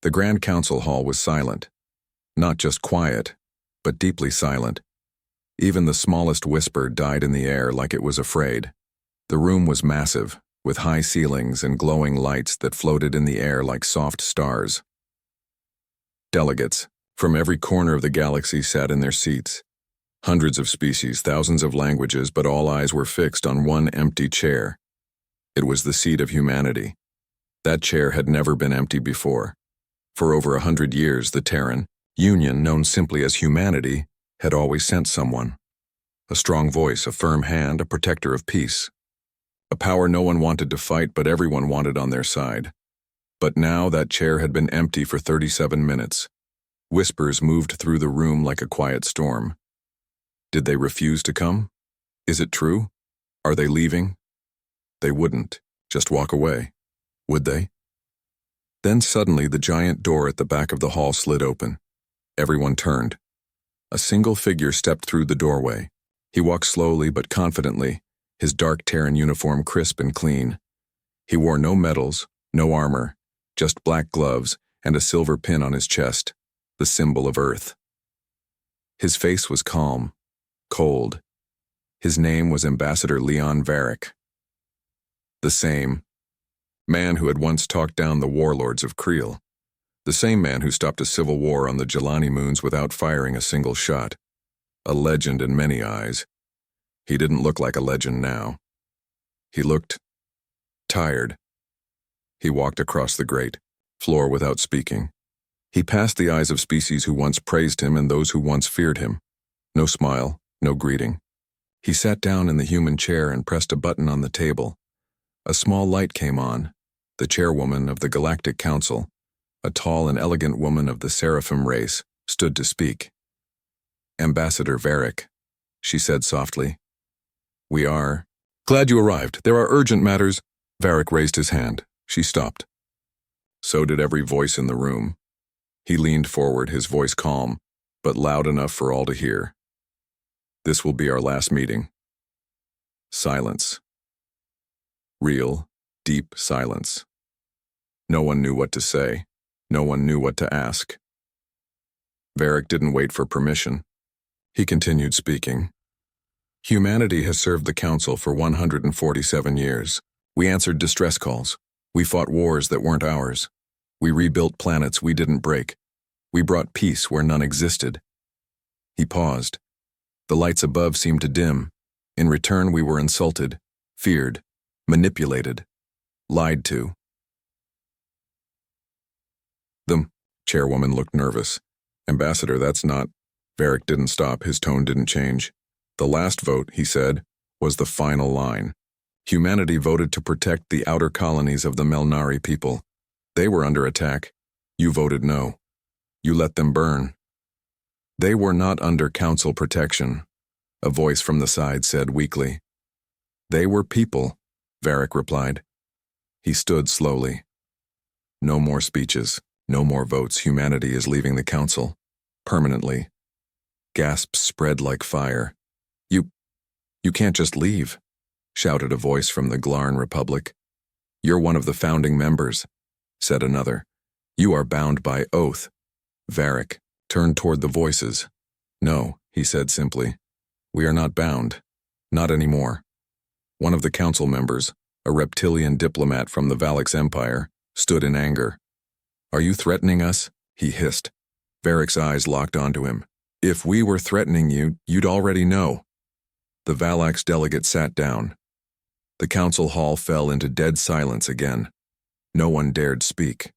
The Grand Council Hall was silent. Not just quiet, but deeply silent. Even the smallest whisper died in the air like it was afraid. The room was massive, with high ceilings and glowing lights that floated in the air like soft stars. Delegates from every corner of the galaxy sat in their seats. Hundreds of species, thousands of languages, but all eyes were fixed on one empty chair. It was the seat of humanity. That chair had never been empty before. For over 100 years, the Terran Union, known simply as humanity, had always sent someone. A strong voice, a firm hand, a protector of peace. A power no one wanted to fight, but everyone wanted on their side. But now that chair had been empty for 37 minutes. Whispers moved through the room like a quiet storm. Did they refuse to come? Is it true? Are they leaving? They wouldn't. Just walk away. Would they? Then suddenly the giant door at the back of the hall slid open. Everyone turned. A single figure stepped through the doorway. He walked slowly but confidently, his dark Terran uniform crisp and clean. He wore no medals, no armor, just black gloves and a silver pin on his chest, the symbol of Earth. His face was calm, cold. His name was Ambassador Leon Varric. The same man who had once talked down the warlords of Creel. The same man who stopped a civil war on the Jelani moons without firing a single shot. A legend in many eyes. He didn't look like a legend now. He looked tired. He walked across the great floor without speaking. He passed the eyes of species who once praised him and those who once feared him. No smile, no greeting. He sat down in the human chair and pressed a button on the table. A small light came on. The chairwoman of the Galactic Council, a tall and elegant woman of the Seraphim race, stood to speak. Ambassador Varric, she said softly. We are glad you arrived. There are urgent matters. Varric raised his hand. She stopped. So did every voice in the room. He leaned forward, his voice calm, but loud enough for all to hear. This will be our last meeting. Silence. Real, deep silence. No one knew what to say. No one knew what to ask. Varric didn't wait for permission. He continued speaking. Humanity has served the Council for 147 years. We answered distress calls. We fought wars that weren't ours. We rebuilt planets we didn't break. We brought peace where none existed. He paused. The lights above seemed to dim. In return, we were insulted, feared, manipulated, lied to. The chairwoman looked nervous. Ambassador, that's not... Varric didn't stop, his tone didn't change. The last vote, he said, was the final line. Humanity voted to protect the outer colonies of the Melnari people. They were under attack. You voted no. You let them burn. They were not under Council protection, a voice from the side said weakly. They were people, Varric replied. He stood slowly. No more speeches, no more votes. Humanity is leaving the Council. Permanently. Gasps spread like fire. You can't just leave, shouted a voice from the Glarn Republic. You're one of the founding members, said another. You are bound by oath. Varric turned toward the voices. No, he said simply. We are not bound. Not anymore. One of the council members, a reptilian diplomat from the Valix Empire, stood in anger. Are you threatening us? He hissed. Varric's eyes locked onto him. If we were threatening you, you'd already know. The Valax delegate sat down. The council hall fell into dead silence again. No one dared speak.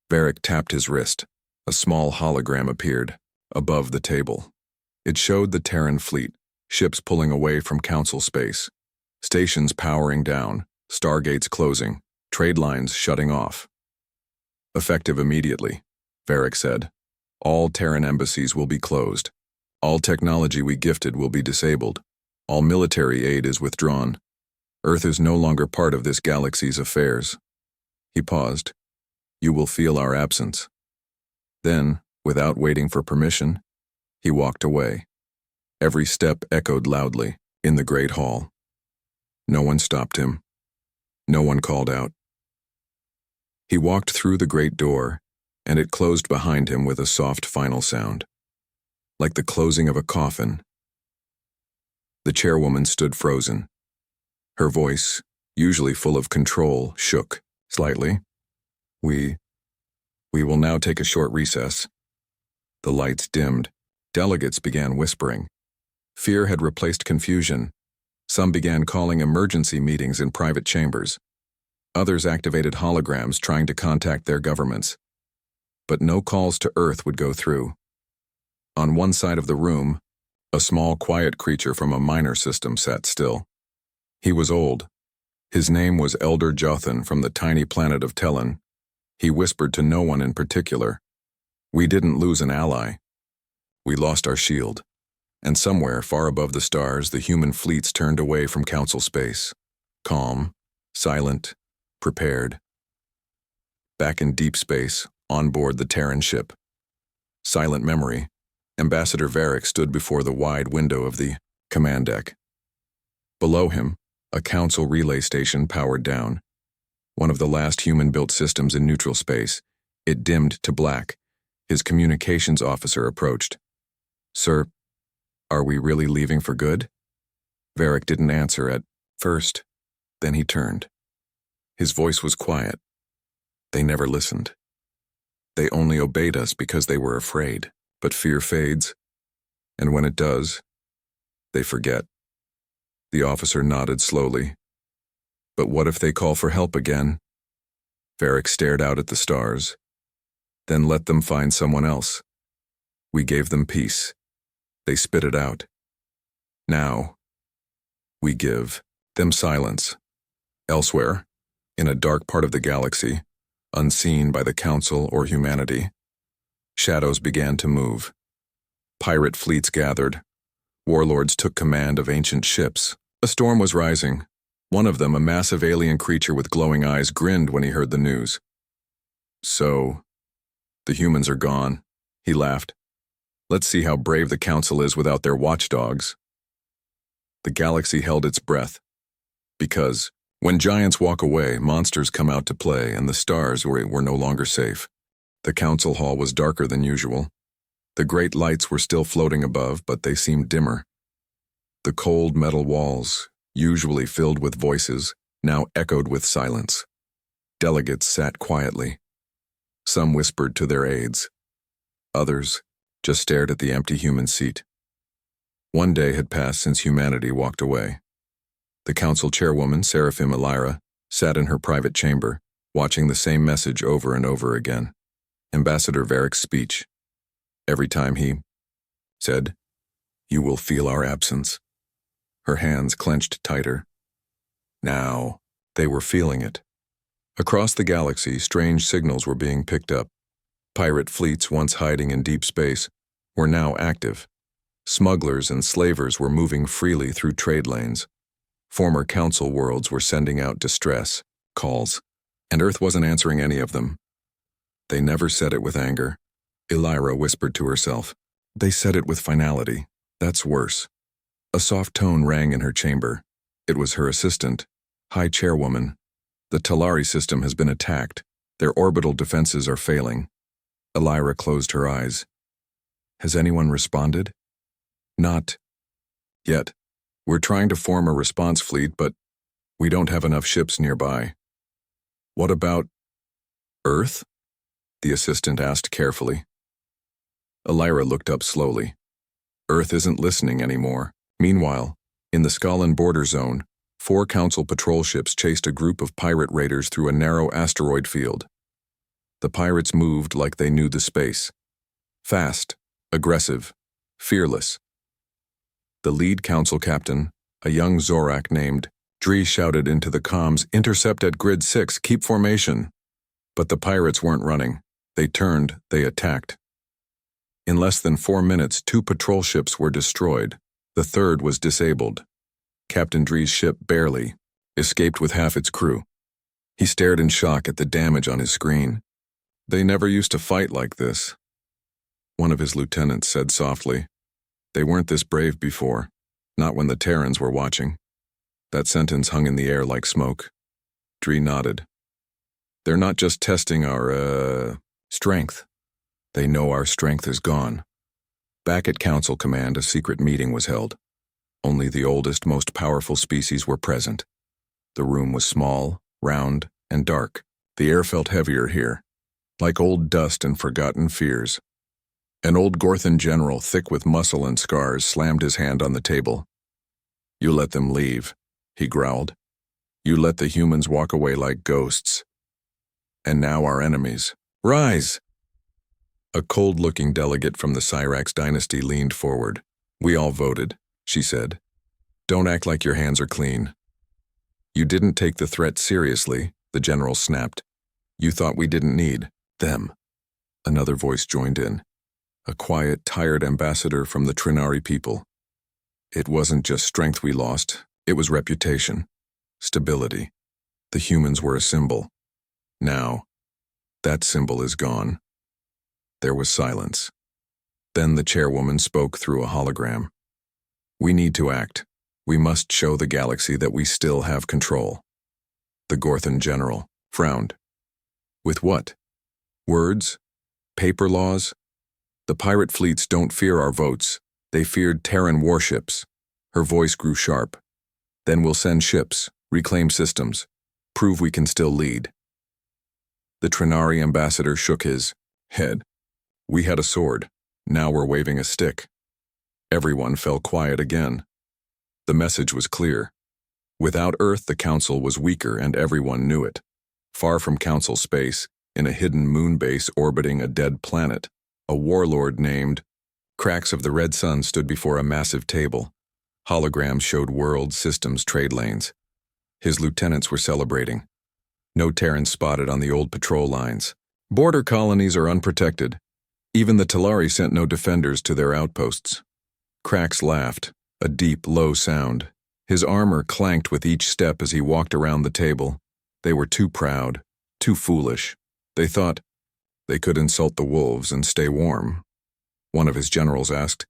Varric tapped his wrist. A small hologram appeared, above the table. It showed the Terran fleet, ships pulling away from council space, stations powering down, stargates closing, trade lines shutting off. Effective immediately, Varric said. All Terran embassies will be closed. All technology we gifted will be disabled. All military aid is withdrawn. Earth is no longer part of this galaxy's affairs. He paused. You will feel our absence. Then, without waiting for permission, he walked away. Every step echoed loudly in the great hall. No one stopped him. No one called out. He walked through the great door, and it closed behind him with a soft final sound, like the closing of a coffin. The chairwoman stood frozen. Her voice, usually full of control, shook slightly. We will now take a short recess." The lights dimmed. Delegates began whispering. Fear had replaced confusion. Some began calling emergency meetings in private chambers. Others activated holograms trying to contact their governments. But no calls to Earth would go through. On one side of the room, a small, quiet creature from a minor system sat still. He was old. His name was Elder Jothan from the tiny planet of Tellan. He whispered to no one in particular. "We didn't lose an ally. We lost our shield." And somewhere far above the stars, the human fleets turned away from Council space. Calm, silent, prepared. Back in deep space, on board the Terran ship. Silent memory, Ambassador Varric stood before the wide window of the command deck. Below him, a Council relay station powered down. One of the last human-built systems in neutral space. It dimmed to black. His communications officer approached. "Sir, are we really leaving for good?" Varric didn't answer at first. Then he turned. His voice was quiet. "They never listened. They only obeyed us because they were afraid. But fear fades, and when it does, they forget." The officer nodded slowly. "But what if they call for help again?" Varric stared out at the stars. "Then let them find someone else. We gave them peace. They spit it out. Now, we give them silence." Elsewhere, in a dark part of the galaxy, unseen by the Council or humanity, shadows began to move. Pirate fleets gathered. Warlords took command of ancient ships. A storm was rising. One of them, a massive alien creature with glowing eyes, grinned when he heard the news. "So, the humans are gone," he laughed. "Let's see how brave the Council is without their watchdogs." The galaxy held its breath. Because, when giants walk away, monsters come out to play, and the stars were no longer safe. The Council hall was darker than usual. The great lights were still floating above, but they seemed dimmer. The cold metal walls, usually filled with voices, now echoed with silence. Delegates sat quietly. Some whispered to their aides. Others just stared at the empty human seat. One day had passed since humanity walked away. The Council chairwoman, Seraphim Elira, sat in her private chamber, watching the same message over and over again. Ambassador Varric's speech. Every time he said, "You will feel our absence." Her hands clenched tighter. Now, they were feeling it. Across the galaxy, strange signals were being picked up. Pirate fleets, once hiding in deep space, were now active. Smugglers and slavers were moving freely through trade lanes. Former Council worlds were sending out distress calls, and Earth wasn't answering any of them. They never said it with anger. Elira whispered to herself. They said it with finality. That's worse. A soft tone rang in her chamber. It was her assistant, High Chairwoman. The Talari system has been attacked. Their orbital defenses are failing. Elira closed her eyes. Has anyone responded? Not yet. We're trying to form a response fleet, but we don't have enough ships nearby. What about Earth? The assistant asked carefully. Elira looked up slowly. Earth isn't listening anymore. Meanwhile, in the Skallan border zone, 4 Council patrol ships chased a group of pirate raiders through a narrow asteroid field. The pirates moved like they knew the space. Fast, aggressive, fearless. The lead Council captain, a young Zorak named Dree, shouted into the comms, "Intercept at Grid 6, keep formation." But the pirates weren't running. They turned, they attacked. In less than 4 minutes, 2 patrol ships were destroyed. The third was disabled. Captain Dree's ship barely escaped with half its crew. He stared in shock at the damage on his screen. They never used to fight like this. One of his lieutenants said softly. They weren't this brave before, not when the Terrans were watching. That sentence hung in the air like smoke. Dree nodded. They're not just testing our, Strength. They know our strength is gone. Back at Council Command, a secret meeting was held. Only the oldest, most powerful species were present. The room was small, round, and dark. The air felt heavier here, like old dust and forgotten fears. An old Gorthan general, thick with muscle and scars, slammed his hand on the table. "You let them leave," he growled. "You let the humans walk away like ghosts. And now our enemies. Rise!" A cold-looking delegate from the Cyrax dynasty leaned forward. "We all voted," she said. "Don't act like your hands are clean." "You didn't take the threat seriously," the general snapped. "You thought we didn't need them." Another voice joined in. A quiet, tired ambassador from the Trinari people. "It wasn't just strength we lost, it was reputation, stability. The humans were a symbol. Now, that symbol is gone." There was silence. Then the chairwoman spoke through a hologram. "We need to act. We must show the galaxy that we still have control." The Gorthan general frowned. "With what? Words? Paper laws? The pirate fleets don't fear our votes. They feared Terran warships." Her voice grew sharp. "Then we'll send ships, reclaim systems, prove we can still lead." The Trinari ambassador shook his head. "We had a sword. Now we're waving a stick." Everyone fell quiet again. The message was clear. Without Earth, the Council was weaker, and everyone knew it. Far from Council space, in a hidden moon base orbiting a dead planet, a warlord named Cracks of the Red Sun stood before a massive table. Holograms showed worlds, systems, trade lanes. His lieutenants were celebrating. No Terrans spotted on the old patrol lines. Border colonies are unprotected. Even the Talari sent no defenders to their outposts. Cracks laughed, a deep, low sound. His armor clanked with each step as he walked around the table. They were too proud, too foolish. They thought they could insult the wolves and stay warm. One of his generals asked,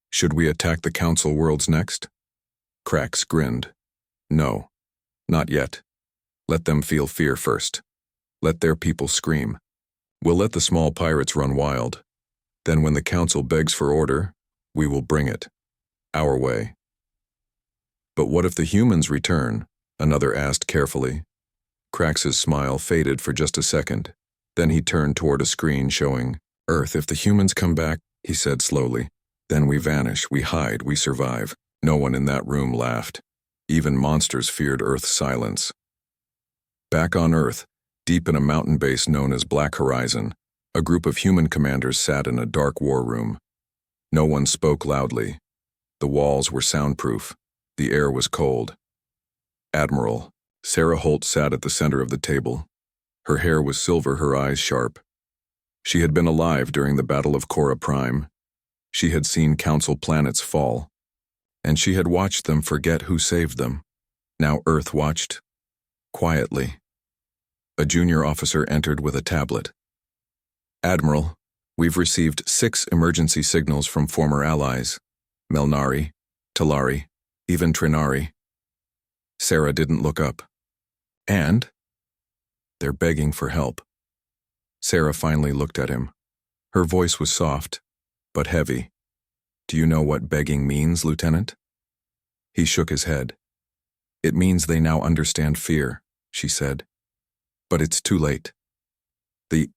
"Should we attack the Council worlds next?" Cracks grinned. "No, not yet. Let them feel fear first. Let their people scream. We'll let the small pirates run wild. Then when the Council begs for order, we will bring it. Our way." "But what if the humans return?" another asked carefully. Crax's smile faded for just a second. Then he turned toward a screen showing Earth. "If the humans come back," he said slowly, "then we vanish, we hide, we survive." No one in that room laughed. Even monsters feared Earth's silence. Back on Earth, deep in a mountain base known as Black Horizon, a group of human commanders sat in a dark war room. No one spoke loudly. The walls were soundproof. The air was cold. Admiral Sarah Holt sat at the center of the table. Her hair was silver, her eyes sharp. She had been alive during the Battle of Cora Prime. She had seen Council planets fall, and she had watched them forget who saved them. Now Earth watched, quietly. A junior officer entered with a tablet. "Admiral, we've received 6 emergency signals from former allies. Melnari, Talari, even Trinari." Sarah didn't look up. "And?" "They're begging for help." Sarah finally looked at him. Her voice was soft, but heavy. "Do you know what begging means, Lieutenant?" He shook his head. "It means they now understand fear," she said. "But it's too late." The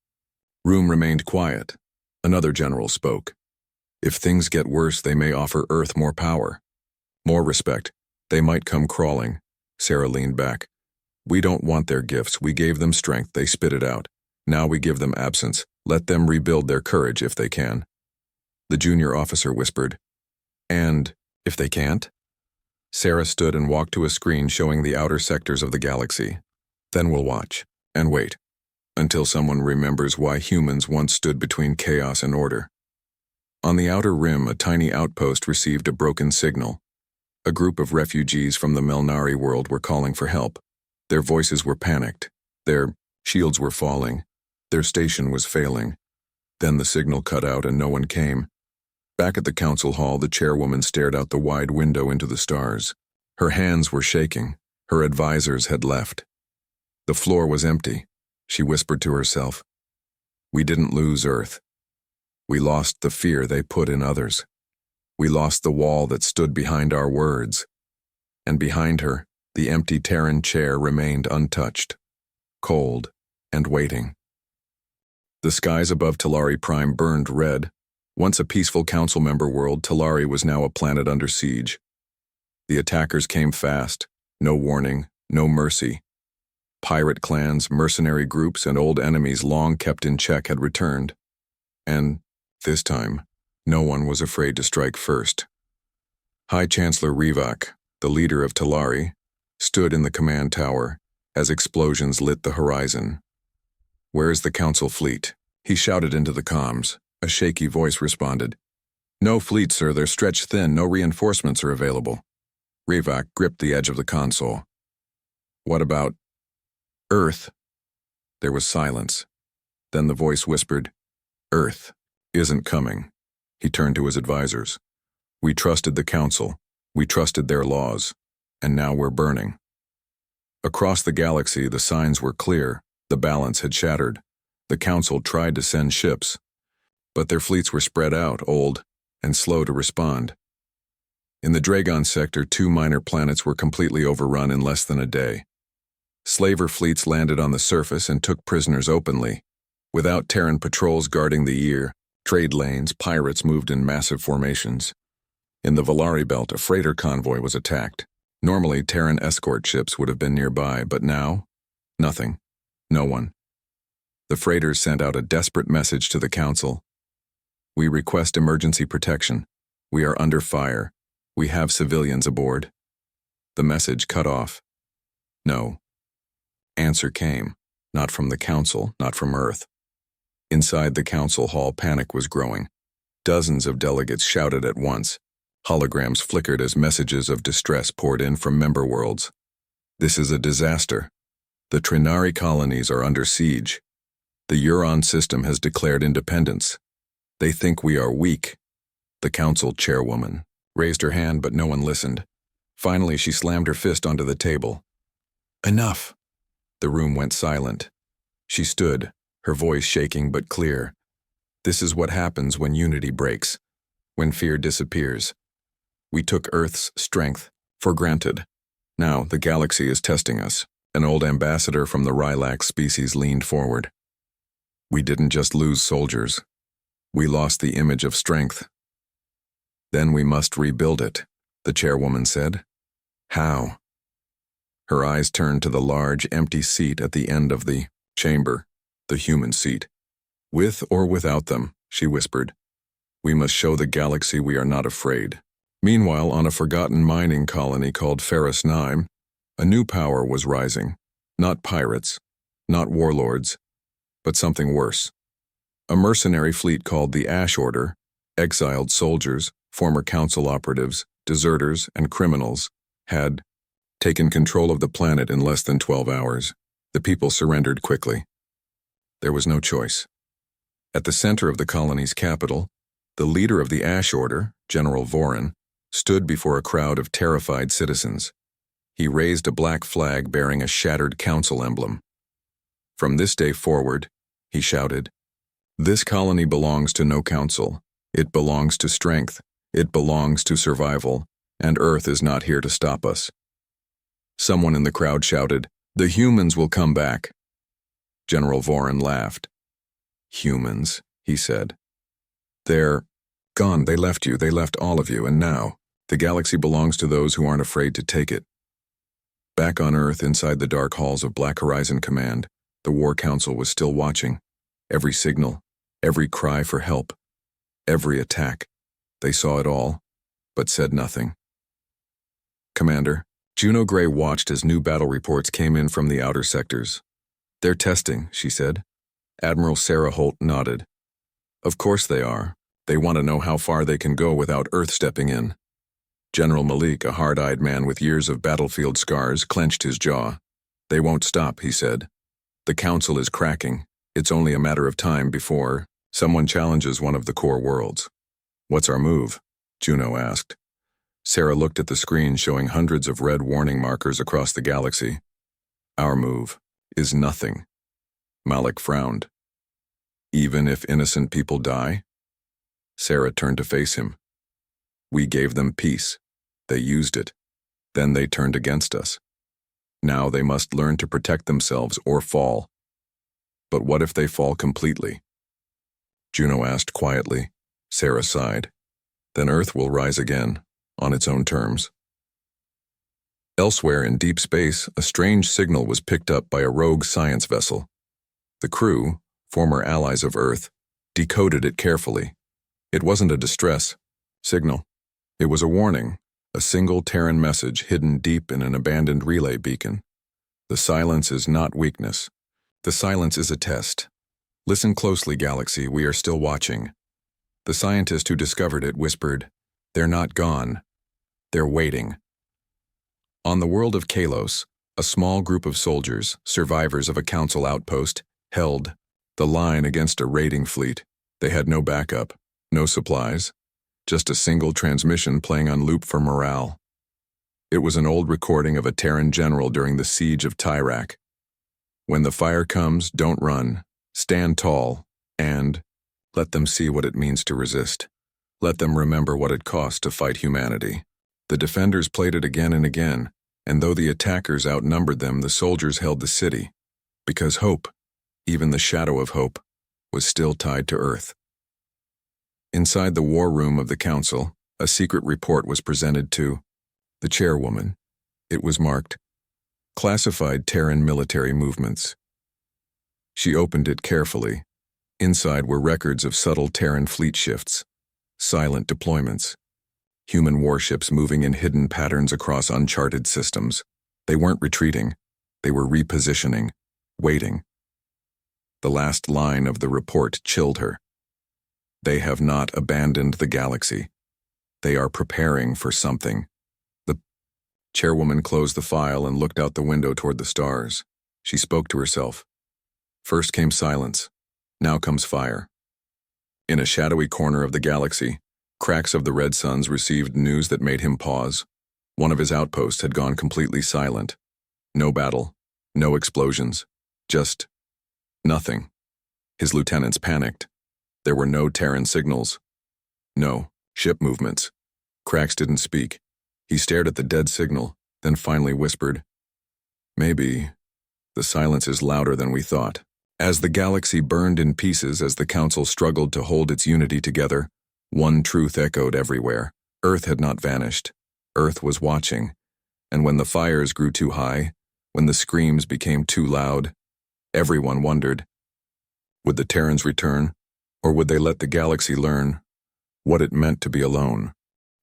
room remained quiet. Another general spoke. "If things get worse, they may offer Earth more power, more respect. They might come crawling." Sarah leaned back. "We don't want their gifts. We gave them strength. They spit it out. Now we give them absence. Let them rebuild their courage if they can." The junior officer whispered, "And if they can't?" Sarah stood and walked to a screen showing the outer sectors of the galaxy. "Then we'll watch and wait until someone remembers why humans once stood between chaos and order." On the outer rim, a tiny outpost received a broken signal. A group of refugees from the Melnari world were calling for help. Their voices were panicked. Their shields were falling. Their station was failing. Then the signal cut out and no one came. Back at the council hall, the chairwoman stared out the wide window into the stars. Her hands were shaking. Her advisors had left. The floor was empty. She whispered to herself, We didn't lose Earth. We lost the fear they put in others. We lost the wall that stood behind our words. And behind her, the empty Terran chair remained untouched, cold, and waiting. The skies above Talari Prime burned red. Once a peaceful council member world, Talari was now a planet under siege. The attackers came fast, no warning, no mercy. Pirate clans, mercenary groups, and old enemies long kept in check had returned. And, this time, no one was afraid to strike first. High Chancellor Rivak, the leader of Talari, stood in the command tower as explosions lit the horizon. "Where's the council fleet?" he shouted into the comms. A shaky voice responded. "No fleet, sir. They're stretched thin. No reinforcements are available." Rivak gripped the edge of the console. "What about Earth?" There was silence. Then the voice whispered, "Earth isn't coming." He turned to his advisors. "We trusted the council. We trusted their laws. And now we're burning." Across the galaxy, the signs were clear. The balance had shattered. The council tried to send ships, but their fleets were spread out, old, and slow to respond. In the Dragon sector, 2 minor planets were completely overrun in less than a day. Slaver fleets landed on the surface and took prisoners openly. Without Terran patrols guarding the year, trade lanes, pirates moved in massive formations. In the Valari Belt, a freighter convoy was attacked. Normally, Terran escort ships would have been nearby, but now, nothing. No one. The freighters sent out a desperate message to the council. "We request emergency protection. We are under fire. We have civilians aboard." The message cut off. No. Answer came, not from the council, not from Earth. Inside the council hall, panic was growing. Dozens of delegates shouted at once. Holograms flickered as messages of distress poured in from member worlds. "This is a disaster. The Trinari colonies are under siege. The Euron system has declared independence. They think we are weak." The council chairwoman raised her hand, but no one listened. Finally, she slammed her fist onto the table. "Enough." The room went silent. She stood, her voice shaking but clear. "This is what happens when unity breaks, when fear disappears. We took Earth's strength for granted. Now the galaxy is testing us." An old ambassador from the Rylax species leaned forward. "We didn't just lose soldiers. We lost the image of strength. Then we must rebuild it," the chairwoman said. "How?" Her eyes turned to the large, empty seat at the end of the chamber, the human seat. "With or without them," she whispered. "We must show the galaxy we are not afraid." Meanwhile, on a forgotten mining colony called Ferris 9, a new power was rising. Not pirates, not warlords, but something worse. A mercenary fleet called the Ash Order, exiled soldiers, former council operatives, deserters, and criminals, had taken control of the planet in less than 12 hours. The people surrendered quickly. There was no choice. At the center of the colony's capital, the leader of the Ash Order, General Vorin, stood before a crowd of terrified citizens. He raised a black flag bearing a shattered council emblem. "From this day forward," he shouted, "this colony belongs to no council. It belongs to strength. It belongs to survival. And Earth is not here to stop us." Someone in the crowd shouted, "The humans will come back." General Vorin laughed. "Humans," he said. "They're gone. They left you. They left all of you. And now, the galaxy belongs to those who aren't afraid to take it." Back on Earth, inside the dark halls of Black Horizon Command, the War Council was still watching. Every signal, every cry for help, every attack. They saw it all, but said nothing. "Commander," Juno Gray watched as new battle reports came in from the outer sectors. "They're testing," she said. Admiral Sarah Holt nodded. "Of course they are. They want to know how far they can go without Earth stepping in." General Malik, a hard-eyed man with years of battlefield scars, clenched his jaw. "They won't stop," he said. "The Council is cracking. It's only a matter of time before someone challenges one of the core worlds." "What's our move?" Juno asked. Sarah looked at the screen showing hundreds of red warning markers across the galaxy. "Our move is nothing." Malik frowned. Even if innocent people die? Sarah turned to face him. We gave them peace. They used it. Then they turned against us. Now they must learn to protect themselves or fall. But what if they fall completely? Juno asked quietly. Sarah sighed. Then Earth will rise again, on its own terms. Elsewhere in deep space, a strange signal was picked up by a rogue science vessel. The crew, former allies of Earth, decoded it carefully. It wasn't a distress signal. It was a warning, a single Terran message hidden deep in an abandoned relay beacon. The silence is not weakness. The silence is a test. Listen closely, Galaxy, we are still watching. The scientist who discovered it whispered, "They're not gone. They're waiting." On the world of Kalos, a small group of soldiers, survivors of a council outpost, held the line against a raiding fleet. They had no backup, no supplies, just a single transmission playing on loop for morale. It was an old recording of a Terran general during the siege of Tyrak. When the fire comes, don't run, stand tall, and let them see what it means to resist. Let them remember what it cost to fight humanity. The defenders played it again and again, and though the attackers outnumbered them, the soldiers held the city, because hope, even the shadow of hope, was still tied to Earth. Inside the war room of the council, a secret report was presented to the chairwoman. It was marked, "Classified Terran Military Movements." She opened it carefully. Inside were records of subtle Terran fleet shifts, silent deployments, human warships moving in hidden patterns across uncharted systems. They weren't retreating. They were repositioning, waiting. The last line of the report chilled her. They have not abandoned the galaxy. They are preparing for something. The chairwoman closed the file and looked out the window toward the stars. She spoke to herself. First came silence. Now comes fire. In a shadowy corner of the galaxy, cracks of the red suns received news that made him pause. One of his outposts had gone completely silent. No battle, no explosions, just nothing. His lieutenants panicked. There were no Terran signals. No ship movements. Cracks didn't speak. He stared at the dead signal, then finally whispered, "Maybe the silence is louder than we thought." As the galaxy burned in pieces as the council struggled to hold its unity together, one truth echoed everywhere. Earth had not vanished. Earth was watching. And when the fires grew too high, when the screams became too loud, everyone wondered, would the Terrans return, or would they let the galaxy learn what it meant to be alone?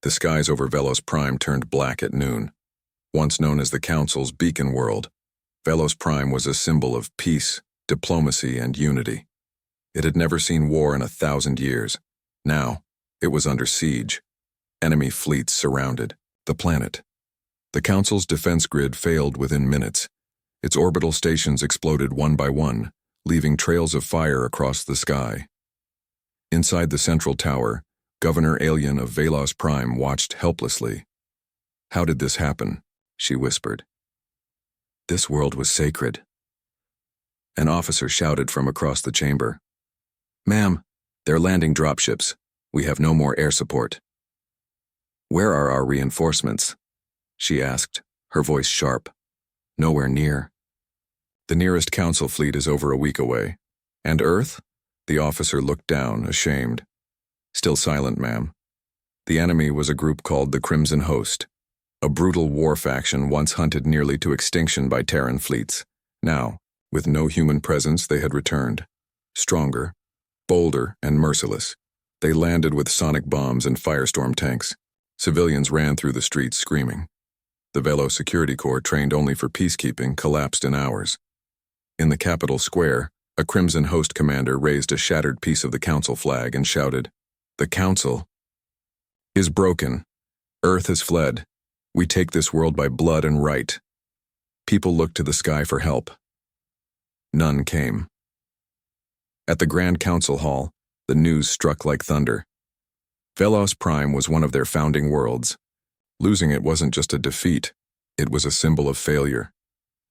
The skies over Velos Prime turned black at noon. Once known as the Council's beacon world, Velos Prime was a symbol of peace, diplomacy, and unity. It had never seen war in 1,000 years. Now, it was under siege. Enemy fleets surrounded the planet. The Council's defense grid failed within minutes. Its orbital stations exploded one by one, leaving trails of fire across the sky. Inside the central tower, Governor Alien of Velos Prime watched helplessly. "How did this happen?" she whispered. "This world was sacred." An officer shouted from across the chamber. "Ma'am, they're landing dropships. We have no more air support." "Where are our reinforcements?" she asked, her voice sharp. "Nowhere near." "The nearest council fleet is over a week away. And Earth?" The officer looked down, ashamed. "Still silent, ma'am. The enemy was a group called the Crimson Host, a brutal war faction once hunted nearly to extinction by Terran fleets. Now, with no human presence, they had returned. Stronger, bolder, and merciless. They landed with sonic bombs and firestorm tanks. Civilians ran through the streets screaming. The Velo Security Corps, trained only for peacekeeping, collapsed in hours. In the Capitol Square, a Crimson Host commander raised a shattered piece of the Council flag and shouted, "The Council is broken. Earth has fled. We take this world by blood and right." People looked to the sky for help. None came. At the Grand Council Hall, the news struck like thunder. Velos Prime was one of their founding worlds. Losing it wasn't just a defeat, it was a symbol of failure.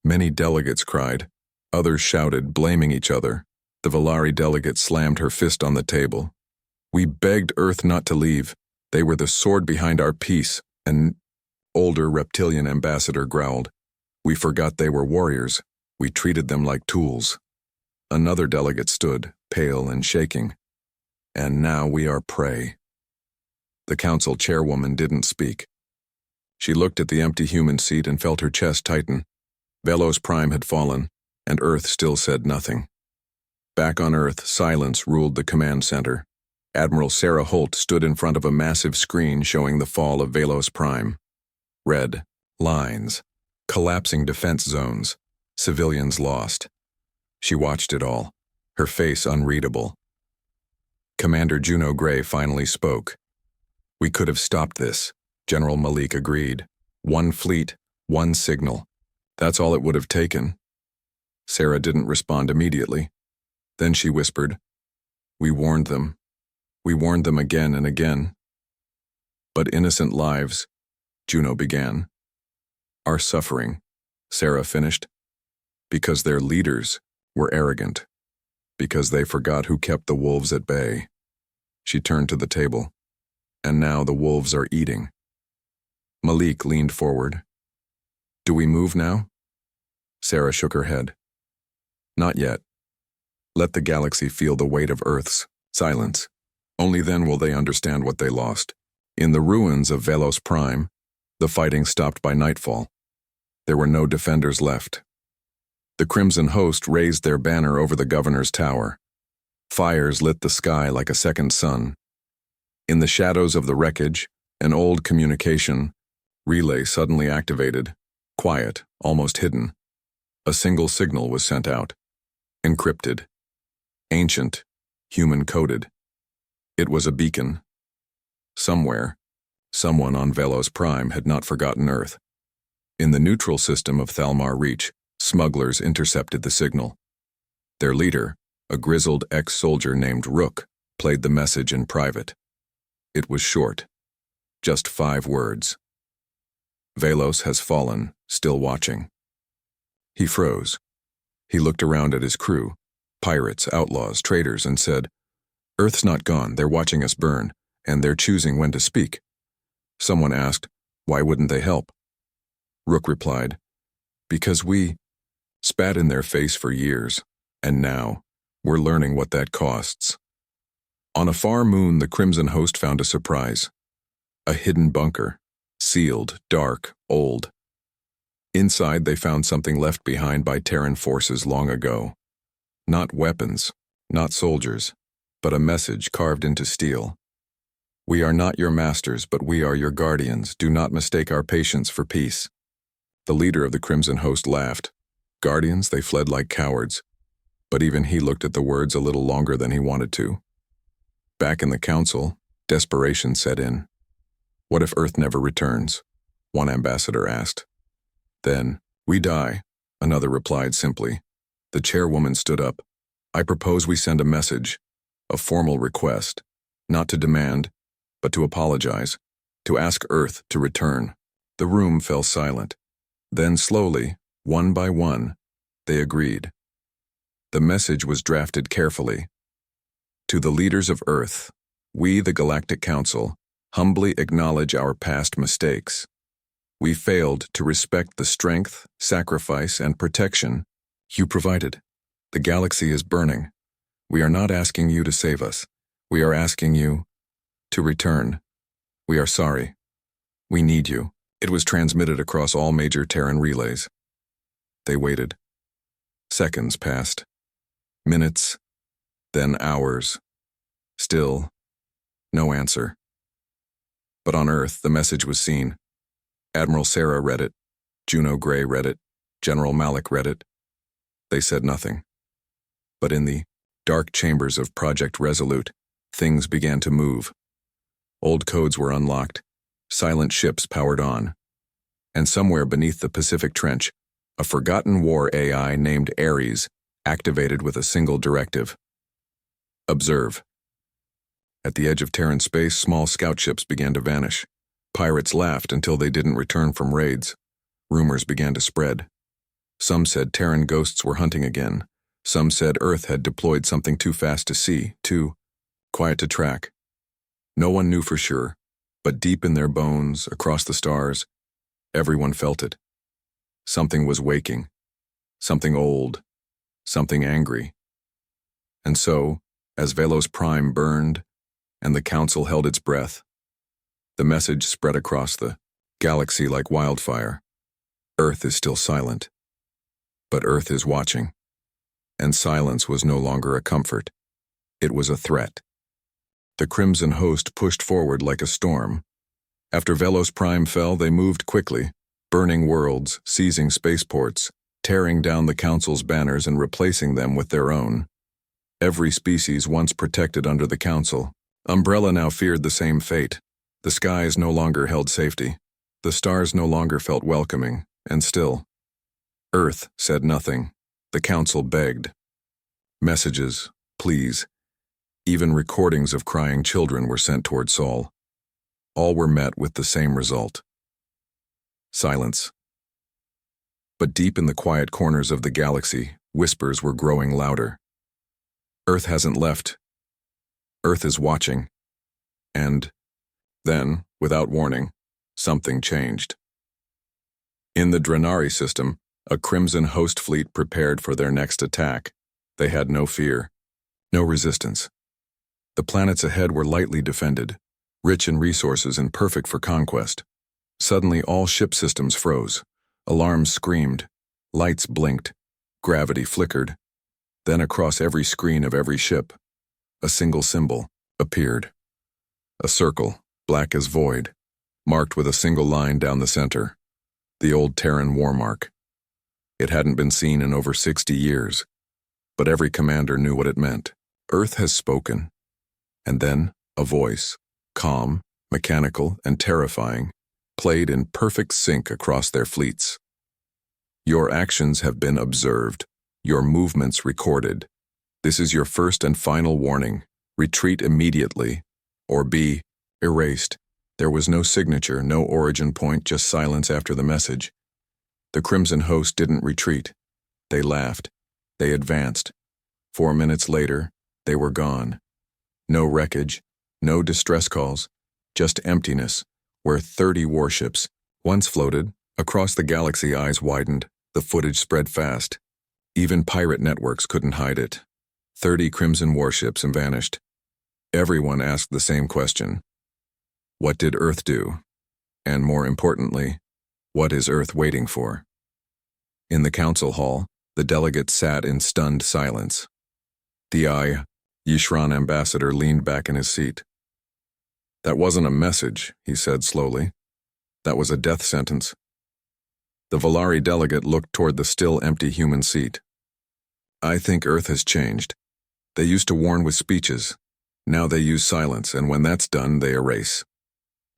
Many delegates cried. Others shouted, blaming each other. The Valari delegate slammed her fist on the table. We begged Earth not to leave. They were the sword behind our peace, an older reptilian ambassador growled. We forgot they were warriors. We treated them like tools. Another delegate stood, pale and shaking. And now we are prey. The council chairwoman didn't speak. She looked at the empty human seat and felt her chest tighten. Velos Prime had fallen, and Earth still said nothing. Back on Earth, silence ruled the command center. Admiral Sarah Holt stood in front of a massive screen showing the fall of Velos Prime. Red lines, collapsing defense zones, civilians lost. She watched it all, her face unreadable. Commander Juno Gray finally spoke. We could have stopped this, General Malik agreed. One fleet, one signal. That's all it would have taken. Sarah didn't respond immediately. Then she whispered, We warned them. We warned them again and again. But innocent lives, Juno began, are suffering, Sarah finished, because their leaders were arrogant, because they forgot who kept the wolves at bay. She turned to the table, and now the wolves are eating. Malik leaned forward. Do we move now? Sarah shook her head. Not yet. Let the galaxy feel the weight of Earth's silence. Only then will they understand what they lost. In the ruins of Velos Prime, the fighting stopped by nightfall. There were no defenders left. The Crimson Host raised their banner over the governor's tower. Fires lit the sky like a second sun. In the shadows of the wreckage, an old communication relay suddenly activated, quiet, almost hidden. A single signal was sent out. Encrypted. Ancient. Human-coded. It was a beacon. Somewhere, someone on Velos Prime had not forgotten Earth. In the neutral system of Thalmar Reach, smugglers intercepted the signal. Their leader, a grizzled ex-soldier named Rook, played the message in private. It was short. Just 5 words. Velos has fallen, still watching. He froze. He looked around at his crew, pirates, outlaws, traitors, and said, Earth's not gone, they're watching us burn, and they're choosing when to speak. Someone asked, why wouldn't they help? Rook replied, because we spat in their face for years, and now we're learning what that costs. On a far moon, the Crimson Host found a surprise. A hidden bunker, sealed, dark, old. Inside, they found something left behind by Terran forces long ago. Not weapons, not soldiers, but a message carved into steel. We are not your masters, but we are your guardians. Do not mistake our patience for peace. The leader of the Crimson Host laughed. Guardians, they fled like cowards. But even he looked at the words a little longer than he wanted to. Back in the council, desperation set in. What if Earth never returns? One ambassador asked. Then, we die, another replied simply. The chairwoman stood up. I propose we send a message, a formal request, not to demand, but to apologize, to ask Earth to return. The room fell silent. Then slowly, one by one, they agreed. The message was drafted carefully. To the leaders of Earth, we, the Galactic Council, humbly acknowledge our past mistakes. We failed to respect the strength, sacrifice, and protection you provided. The galaxy is burning. We are not asking you to save us. We are asking you to return. We are sorry. We need you. It was transmitted across all major Terran relays. They waited. Seconds passed. Minutes. Then hours. Still, no answer. But on Earth, the message was seen. Admiral Sarah read it. Juno Gray read it. General Malik read it. They said nothing. But in the dark chambers of Project Resolute, things began to move. Old codes were unlocked. Silent ships powered on. And somewhere beneath the Pacific Trench, a forgotten war AI named Ares activated with a single directive. Observe. At the edge of Terran space, small scout ships began to vanish. Pirates laughed until they didn't return from raids. Rumors began to spread. Some said Terran ghosts were hunting again. Some said Earth had deployed something too fast to see, too quiet to track. No one knew for sure, but deep in their bones, across the stars, everyone felt it. Something was waking, something old, something angry. And so, as Velos Prime burned and the Council held its breath, the message spread across the galaxy like wildfire. Earth is still silent, but Earth is watching. And silence was no longer a comfort. It was a threat. The Crimson Host pushed forward like a storm. After Velos Prime fell, they moved quickly, burning worlds, seizing spaceports, tearing down the Council's banners and replacing them with their own. Every species once protected under the Council, Umbrella now feared the same fate. The skies no longer held safety. The stars no longer felt welcoming, and still, Earth said nothing. The Council begged. Messages, pleas, even recordings of crying children were sent toward Sol. All were met with the same result. Silence. But deep in the quiet corners of the galaxy, whispers were growing louder. Earth hasn't left. Earth is watching. And then, without warning, something changed. In the Drenari system, a Crimson Host fleet prepared for their next attack. They had no fear, no resistance. The planets ahead were lightly defended, rich in resources and perfect for conquest. Suddenly all ship systems froze. Alarms screamed, lights blinked, gravity flickered. Then across every screen of every ship, a single symbol appeared. A circle, black as void, marked with a single line down the center. The old Terran war mark. It hadn't been seen in over 60 years, but every commander knew what it meant. Earth has spoken. And then, a voice, calm, mechanical, and terrifying, played in perfect sync across their fleets. Your actions have been observed, your movements recorded. This is your first and final warning. Retreat immediately, or be erased. There was no signature, no origin point, just silence after the message. The Crimson Host didn't retreat. They laughed. They advanced. 4 minutes later, they were gone. No wreckage, no distress calls, just emptiness, where 30 warships once floated. Across the galaxy, eyes widened. The footage spread fast. Even pirate networks couldn't hide it. 30 Crimson warships and vanished. Everyone asked the same question. What did Earth do? And more importantly, what is Earth waiting for? In the council hall, the delegates sat in stunned silence. The Yishran ambassador leaned back in his seat. That wasn't a message, he said slowly. That was a death sentence. The Valari delegate looked toward the still empty human seat. I think Earth has changed. They used to warn with speeches. Now they use silence, and when that's done, they erase.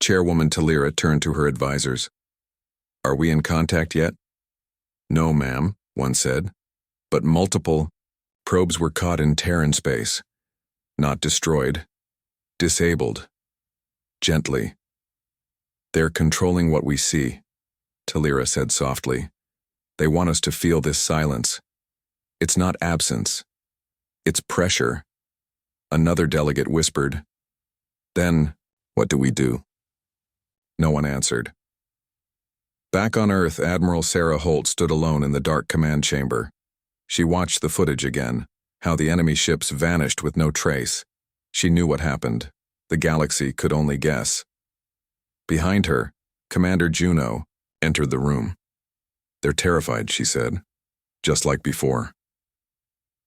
Chairwoman Talira turned to her advisors. Are we in contact yet? No, ma'am, one said. But multiple probes were caught in Terran space. Not destroyed. Disabled. Gently. They're controlling what we see, Talira said softly. They want us to feel this silence. It's not absence. It's pressure. Another delegate whispered. Then, what do we do? No one answered. Back on Earth, Admiral Sarah Holt stood alone in the dark command chamber. She watched the footage again, how the enemy ships vanished with no trace. She knew what happened. The galaxy could only guess. Behind her, Commander Juno entered the room. They're terrified, she said, just like before.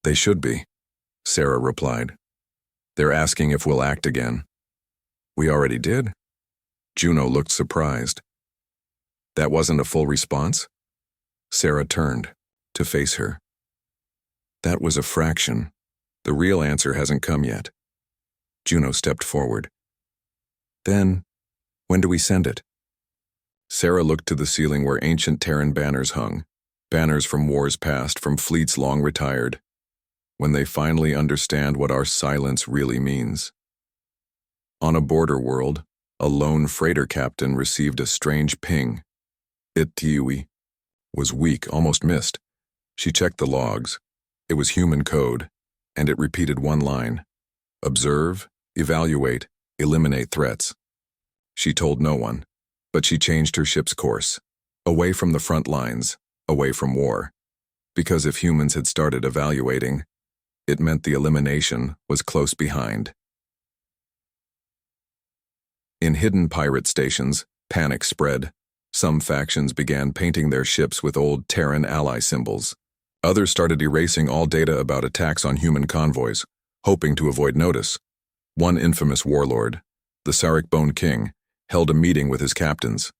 They should be, Sarah replied. They're asking if we'll act again. We already did. Juno looked surprised. That wasn't a full response? Sarah turned to face her. That was a fraction. The real answer hasn't come yet. Juno stepped forward. Then, when do we send it? Sarah looked to the ceiling where ancient Terran banners hung, banners from wars past, from fleets long retired. When they finally understand what our silence really means. On a border world, a lone freighter captain received a strange ping. It was weak, almost missed. She checked the logs. It was human code, and it repeated one line: observe, evaluate, eliminate threats. She told no one, but she changed her ship's course, away from the front lines, away from war. Because if humans had started evaluating, it meant the elimination was close behind. In hidden pirate stations, panic spread. Some factions began painting their ships with old Terran ally symbols. Others started erasing all data about attacks on human convoys, hoping to avoid notice. One infamous warlord, the Sarek Bone King, held a meeting with his captains.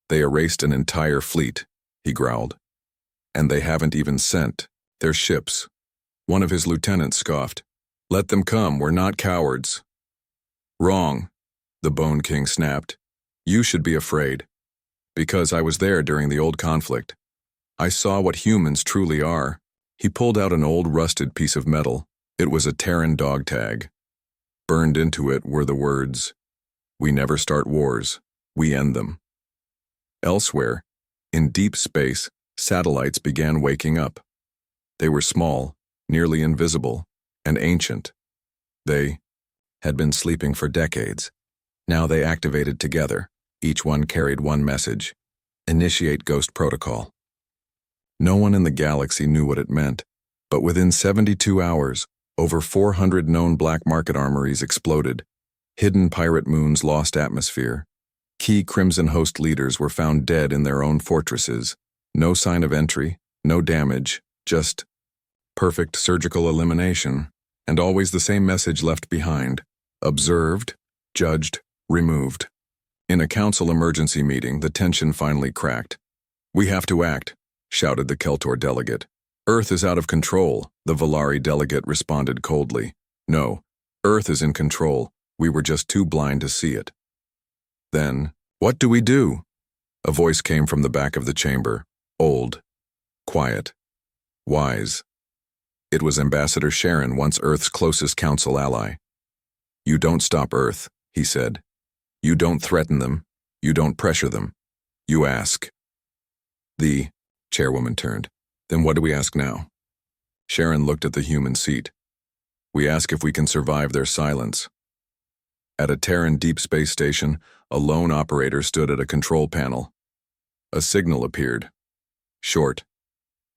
"They erased an entire fleet," he growled. "And they haven't even sent their ships." One of his lieutenants scoffed. "Let them come, we're not cowards." "Wrong," the Bone King snapped. "You should be afraid. Because I was there during the old conflict. I saw what humans truly are." He pulled out an old rusted piece of metal. It was a Terran dog tag. Burned into it were the words, "We never start wars, we end them." Elsewhere, in deep space, satellites began waking up. They were small, nearly invisible, and ancient. They had been sleeping for decades. Now they activated together. Each one carried one message: initiate Ghost Protocol. No one in the galaxy knew what it meant, but within 72 hours, over 400 known black market armories exploded. Hidden pirate moons lost atmosphere. Key Crimson Host leaders were found dead in their own fortresses. No sign of entry, no damage, just perfect surgical elimination, and always the same message left behind: observed, judged, removed. In a council emergency meeting, the tension finally cracked. "We have to act," shouted the Keltor delegate. "Earth is out of control," the Valari delegate responded coldly. "No, Earth is in control. We were just too blind to see it." Then, "What do we do?" A voice came from the back of the chamber, old, quiet, wise. It was Ambassador Sharon, once Earth's closest council ally. "You don't stop Earth," he said. "You don't threaten them. You don't pressure them. You ask." The chairwoman turned. "Then what do we ask now?" Sharon looked at the human seat. "We ask if we can survive their silence." At a Terran deep space station, a lone operator stood at a control panel. A signal appeared. Short.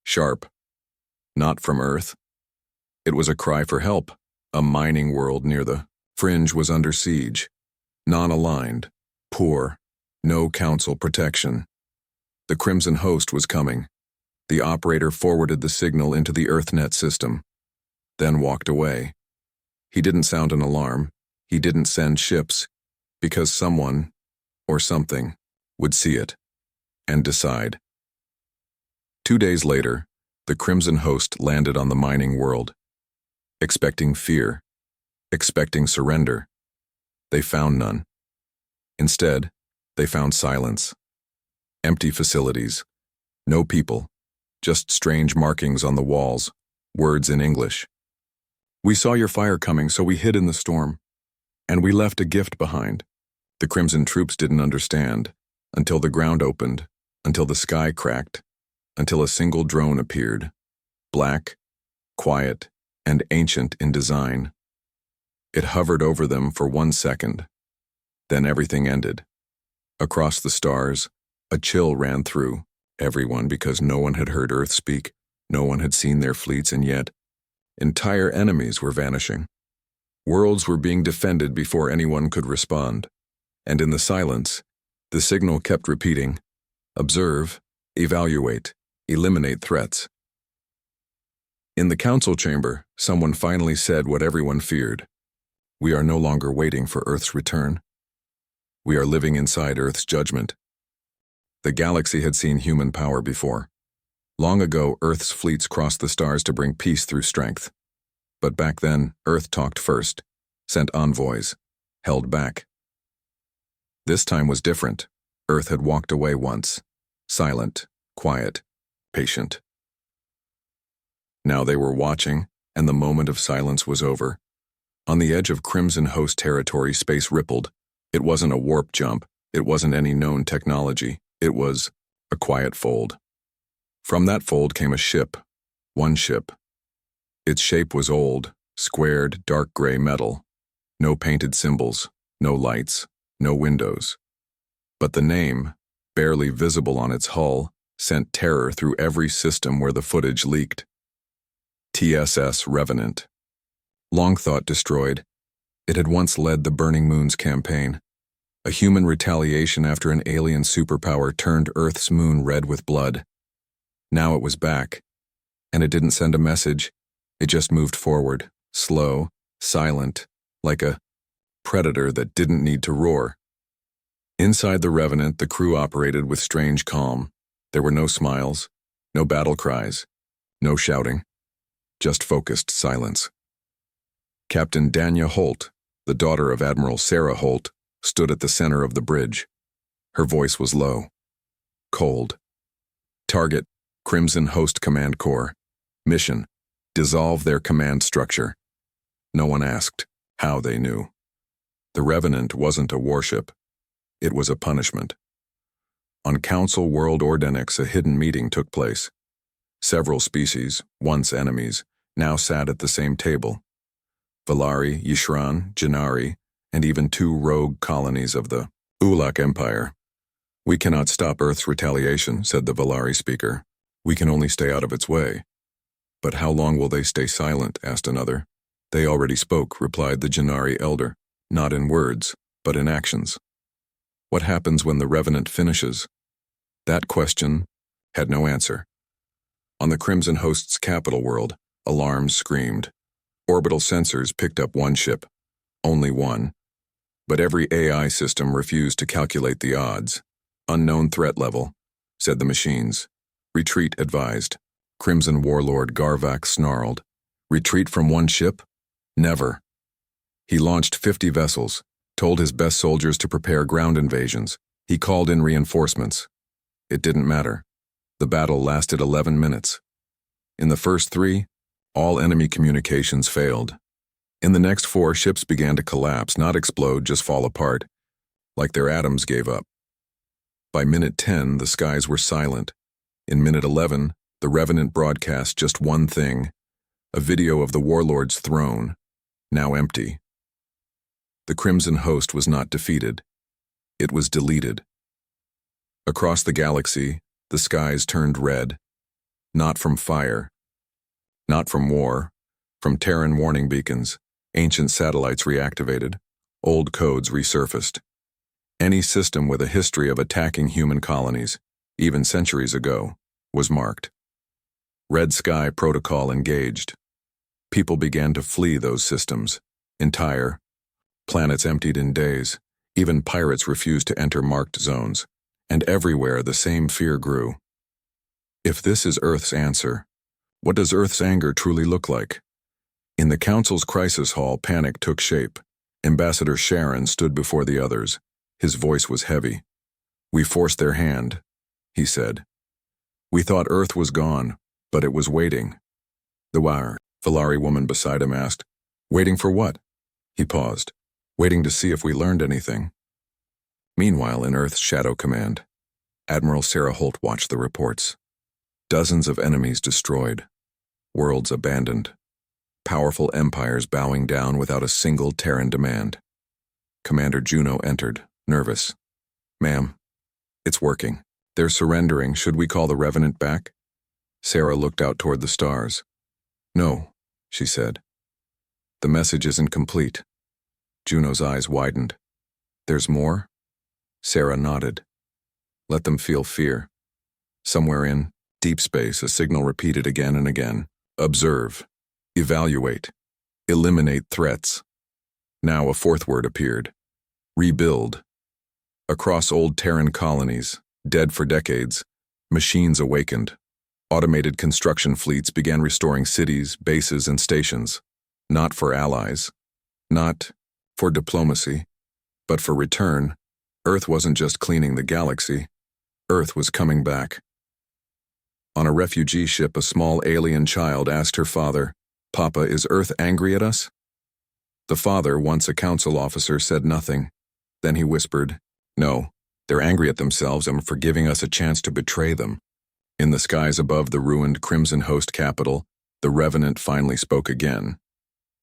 Sharp. Not from Earth. It was a cry for help. A mining world near the fringe was under siege. Non-aligned. Poor. No council protection. The Crimson Host was coming. The operator forwarded the signal into the EarthNet system, then walked away. He didn't sound an alarm. He didn't send ships, because someone, or something, would see it and decide. 2 days later, the Crimson Host landed on the mining world, expecting fear, expecting surrender. They found none. Instead, they found silence. Empty facilities. No people. Just strange markings on the walls. Words in English. "We saw your fire coming, so we hid in the storm. And we left a gift behind." The Crimson troops didn't understand, until the ground opened, until the sky cracked, until a single drone appeared. Black, quiet, and ancient in design. It hovered over them for 1 second. Then everything ended. Across the stars, a chill ran through everyone because no one had heard Earth speak, no one had seen their fleets, and yet, entire enemies were vanishing. Worlds were being defended before anyone could respond. And in the silence, the signal kept repeating: observe, evaluate, eliminate threats. In the council chamber, someone finally said what everyone feared. "We are no longer waiting for Earth's return. We are living inside Earth's judgment." The galaxy had seen human power before. Long ago, Earth's fleets crossed the stars to bring peace through strength. But back then, Earth talked first, sent envoys, held back. This time was different. Earth had walked away once, silent, quiet, patient. Now they were watching, and the moment of silence was over. On the edge of Crimson Host territory, space rippled. It wasn't a warp jump. It wasn't any known technology. It was a quiet fold. From that fold came a ship, One ship. Its shape was old, squared, dark gray metal. No painted symbols, no lights, no windows. But the name, barely visible on its hull, sent terror through every system where the footage leaked. TSS Revenant. Long thought destroyed, it had once led the Burning Moon's campaign, a human retaliation after an alien superpower turned Earth's moon red with blood. Now it was back, and it didn't send a message, it just moved forward, slow, silent, like a predator that didn't need to roar. Inside the Revenant, the crew operated with strange calm. There were no smiles, no battle cries, no shouting, just focused silence. Captain Danya Holt, the daughter of Admiral Sarah Holt, stood at the center of the bridge. Her voice was low, cold. Target, Crimson Host Command Corps. Mission, dissolve their command structure. No one asked how they knew. The Revenant wasn't a warship. It was a punishment. On Council World Ordenix, a hidden meeting took place. Several species, once enemies, now sat at the same table. Valari, Yishran, Janari, and even 2 rogue colonies of the Ulak Empire. "We cannot stop Earth's retaliation," said the Valari speaker. "We can only stay out of its way." "But how long will they stay silent?" asked another. "They already spoke," replied the Janari elder, "not in words, but in actions." What happens when the Revenant finishes? That question had no answer. On the Crimson Host's capital world, alarms screamed. Orbital sensors picked up one ship, only one. But every AI system refused to calculate the odds. "Unknown threat level," said the machines. "Retreat advised." Crimson Warlord Garvak snarled. "Retreat from one ship? Never." He launched 50 vessels, told his best soldiers to prepare ground invasions. He called in reinforcements. It didn't matter. The battle lasted 11 minutes. In the first 3, all enemy communications failed. In the next 4, ships began to collapse, not explode, just fall apart, like their atoms gave up. By minute 10, the skies were silent. In minute 11, the Revenant broadcast just one thing, a video of the Warlord's throne, now empty. The Crimson Host was not defeated. It was deleted. Across the galaxy, the skies turned red. Not from fire. Not from war. From Terran warning beacons. Ancient satellites reactivated. Old codes resurfaced. Any system with a history of attacking human colonies, even centuries ago, was marked. Red Sky Protocol engaged. People began to flee those systems. Entire planets emptied in days. Even pirates refused to enter marked zones. And everywhere the same fear grew. If this is Earth's answer, what does Earth's anger truly look like? In the Council's crisis hall, panic took shape. Ambassador Sharon stood before the others. His voice was heavy. "We forced their hand," he said. "We thought Earth was gone, but it was waiting." The Valari woman beside him asked, "Waiting for what?" He paused. "Waiting to see if we learned anything." Meanwhile, in Earth's Shadow Command, Admiral Sarah Holt watched the reports. Dozens of enemies destroyed, worlds abandoned, powerful empires bowing down without a single Terran demand. Commander Juno entered, nervous. "Ma'am, it's working. They're surrendering. Should we call the Revenant back?" Sarah looked out toward the stars. "No," she said. "The message isn't complete." Juno's eyes widened. "There's more?" Sarah nodded. "Let them feel fear. Somewhere in deep space, a signal repeated again and again. Observe. Evaluate. Eliminate threats." Now a 4th word appeared. Rebuild. Across old Terran colonies, dead for decades, machines awakened. Automated construction fleets began restoring cities, bases, and stations. Not for allies. Not for diplomacy. But for return. Earth wasn't just cleaning the galaxy. Earth was coming back. On a refugee ship, a small alien child asked her father, "Papa, is Earth angry at us?" The father, once a council officer, said nothing. Then he whispered, "No, they're angry at themselves and for giving us a chance to betray them." In the skies above the ruined Crimson Host capital, the Revenant finally spoke again.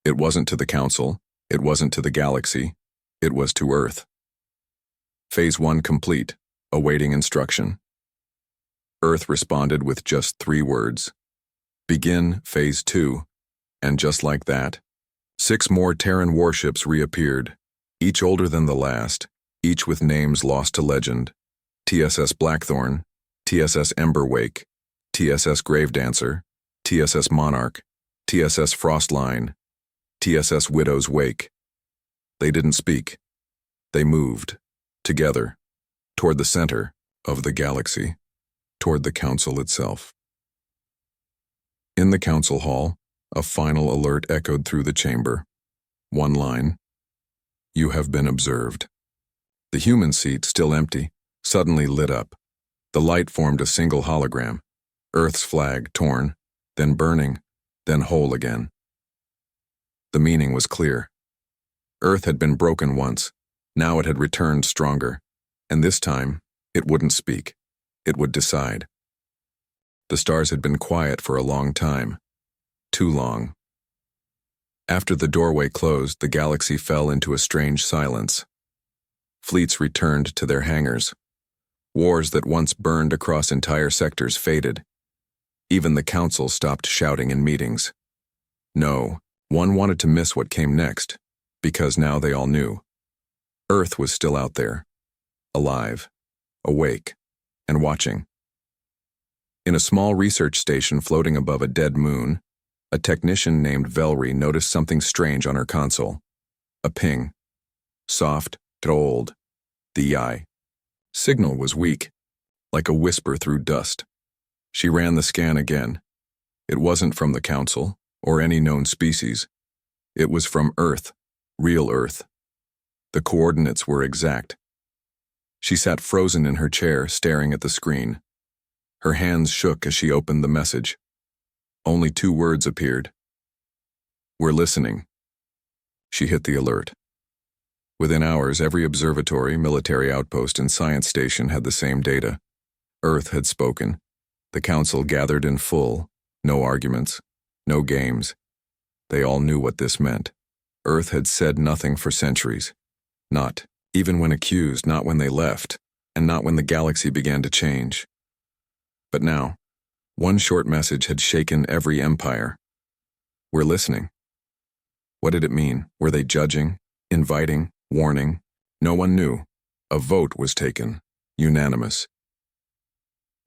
It wasn't to the Council, it wasn't to the galaxy, it was to Earth. Phase 1 complete, awaiting instruction. Earth responded with just 3 words. Begin Phase 2, and just like that, 6 more Terran warships reappeared, each older than the last, each with names lost to legend. TSS Blackthorn, TSS Emberwake, TSS Gravedancer, TSS Monarch, TSS Frostline, TSS Widow's Wake. They didn't speak. They moved, together, toward the center of the galaxy, toward the Council itself. In the Council Hall, a final alert echoed through the chamber. One line. You have been observed. The human seat, still empty, suddenly lit up. The light formed a single hologram. Earth's flag torn, then burning, then whole again. The meaning was clear. Earth had been broken once. Now it had returned stronger. And this time, it wouldn't speak. It would decide. The stars had been quiet for a long time. Too long. After the doorway closed, the galaxy fell into a strange silence. Fleets returned to their hangars. Wars that once burned across entire sectors faded. Even the Council stopped shouting in meetings. No, one wanted to miss what came next, because now they all knew. Earth was still out there, alive, awake, and watching. In a small research station floating above a dead moon, a technician named Velry noticed something strange on her console. A ping. Soft, old. The eye. Signal was weak, like a whisper through dust. She ran the scan again. It wasn't from the Council, or any known species. It was from Earth, real Earth. The coordinates were exact. She sat frozen in her chair, staring at the screen. Her hands shook as she opened the message. Only 2 words appeared. We're listening. She hit the alert. Within hours, every observatory, military outpost, and science station had the same data. Earth had spoken. The Council gathered in full. No arguments. No games. They all knew what this meant. Earth had said nothing for centuries. Not, even when accused, not when they left, and not when the galaxy began to change. But now, one short message had shaken every empire. We're listening. What did it mean? Were they judging, inviting, warning? No one knew. A vote was taken, unanimous.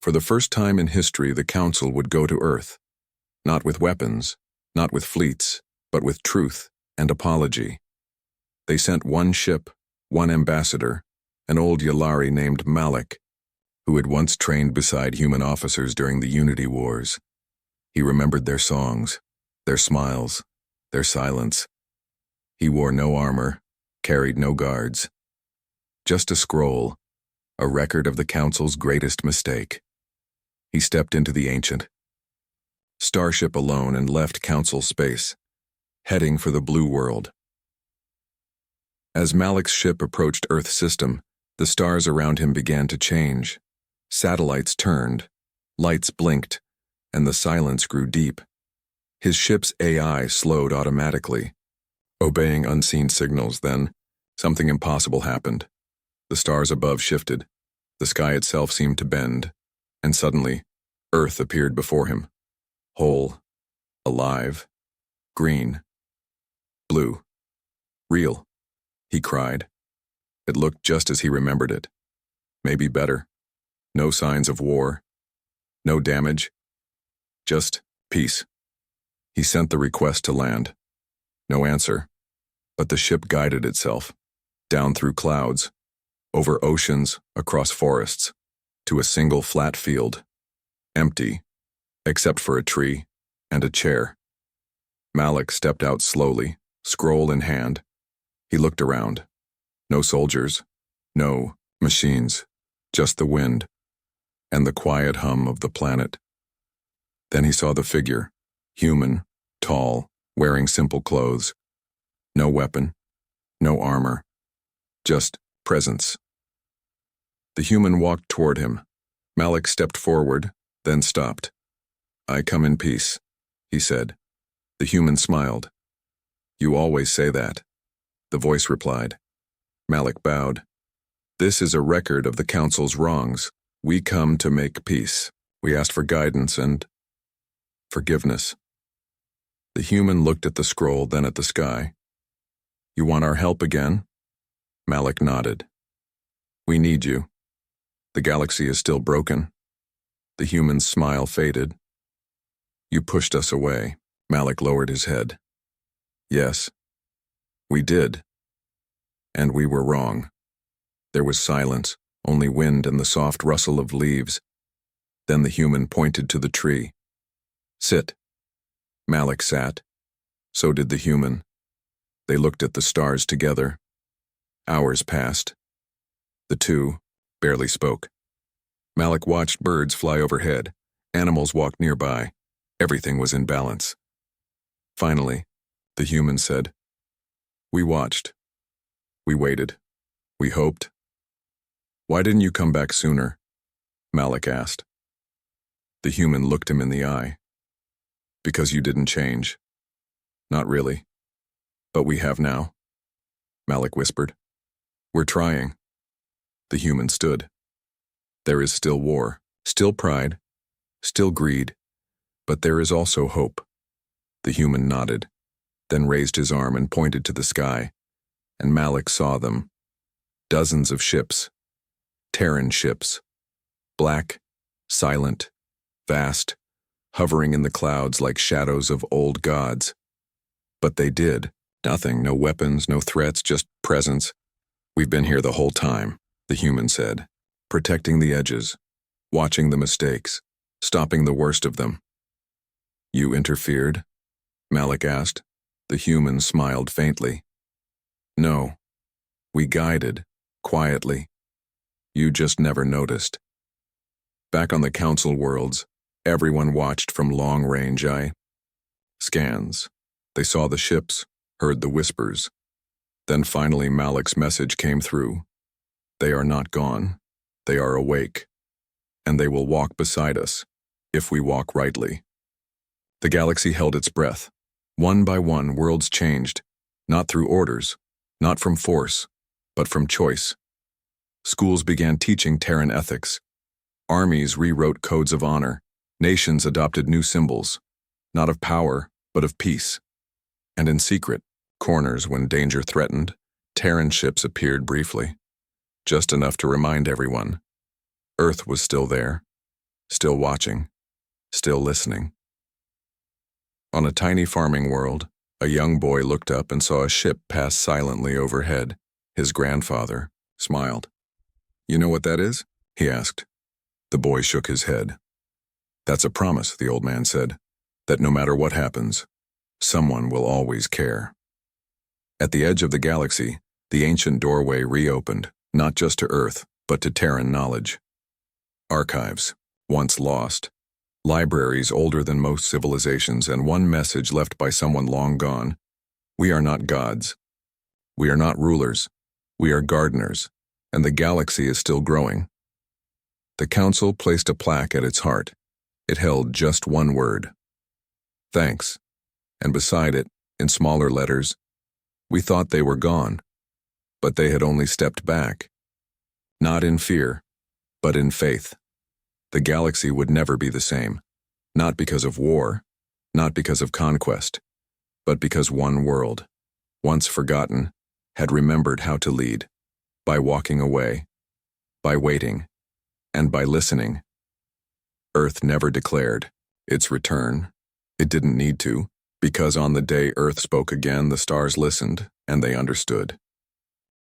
For the first time in history, the Council would go to Earth. Not with weapons, not with fleets, but with truth and apology. They sent 1 ship, 1 ambassador, an old Yalari named Malik, who had once trained beside human officers during the Unity Wars. He remembered their songs, their smiles, their silence. He wore no armor, carried no guards. Just a scroll, a record of the Council's greatest mistake. He stepped into the ancient starship alone and left Council space, heading for the blue world. As Malik's ship approached Earth's system, the stars around him began to change. Satellites turned, lights blinked, and the silence grew deep. His ship's AI slowed automatically, obeying unseen signals. Then, something impossible happened. The stars above shifted, the sky itself seemed to bend, and suddenly, Earth appeared before him. Whole, alive, green, blue, real, he cried. It looked just as he remembered it. Maybe better. No signs of war. No damage. Just peace. He sent the request to land. No answer. But the ship guided itself. Down through clouds. Over oceans, across forests. To a single flat field. Empty. Except for a tree and a chair. Malik stepped out slowly, scroll in hand. He looked around. No soldiers. No machines. Just the wind. And the quiet hum of the planet. Then he saw the figure, human, tall, wearing simple clothes. No weapon, no armor, just presence. The human walked toward him. Malik stepped forward, then stopped. "I come in peace," he said. The human smiled. "You always say that," the voice replied. Malik bowed. "This is a record of the Council's wrongs. We come to make peace. We asked for guidance and forgiveness." The human looked at the scroll, then at the sky. "You want our help again?" Malik nodded. "We need you. The galaxy is still broken." The human's smile faded. "You pushed us away." Malik lowered his head. "Yes, we did. And we were wrong." There was silence, only wind and the soft rustle of leaves. Then the human pointed to the tree. "Sit." Malik sat. So did the human. They looked at the stars together. Hours passed. The two barely spoke. Malik watched birds fly overhead. Animals walked nearby. Everything was in balance. Finally, the human said, "We watched. We waited. We hoped." "Why didn't you come back sooner?" Malik asked. The human looked him in the eye. "Because you didn't change." "Not really. But we have now," Malik whispered. "We're trying." The human stood. "There is still war, still pride, still greed, but there is also hope." The human nodded, then raised his arm and pointed to the sky, and Malik saw them. Dozens of ships, Terran ships, black, silent, vast, hovering in the clouds like shadows of old gods. But they did. Nothing, no weapons, no threats, just presence. "We've been here the whole time," the human said, "protecting the edges, watching the mistakes, stopping the worst of them." "You interfered?" Malik asked. The human smiled faintly. "No. We guided, quietly. You just never noticed." Back on the Council worlds, everyone watched from long-range scans. They saw the ships, heard the whispers. Then finally Malik's message came through. They are not gone. They are awake. And they will walk beside us, if we walk rightly. The galaxy held its breath. One by one, worlds changed, not through orders, not from force, but from choice. Schools began teaching Terran ethics. Armies rewrote codes of honor. Nations adopted new symbols, not of power, but of peace. And in secret corners, when danger threatened, Terran ships appeared briefly, just enough to remind everyone. Earth was still there, still watching, still listening. On a tiny farming world, a young boy looked up and saw a ship pass silently overhead. His grandfather smiled. "You know what that is?" he asked. The boy shook his head. "That's a promise," the old man said, "that no matter what happens, someone will always care." At the edge of the galaxy, the ancient doorway reopened, not just to Earth, but to Terran knowledge. Archives, once lost. Libraries older than most civilizations, and one message left by someone long gone. We are not gods. We are not rulers. We are gardeners, and the galaxy is still growing. The Council placed a plaque at its heart. It held just one word. Thanks. And beside it, in smaller letters, we thought they were gone, but they had only stepped back. Not in fear, but in faith. The galaxy would never be the same, not because of war, not because of conquest, but because one world, once forgotten, had remembered how to lead, by walking away, by waiting, and by listening. Earth never declared its return. It didn't need to, because on the day Earth spoke again, the stars listened, and they understood.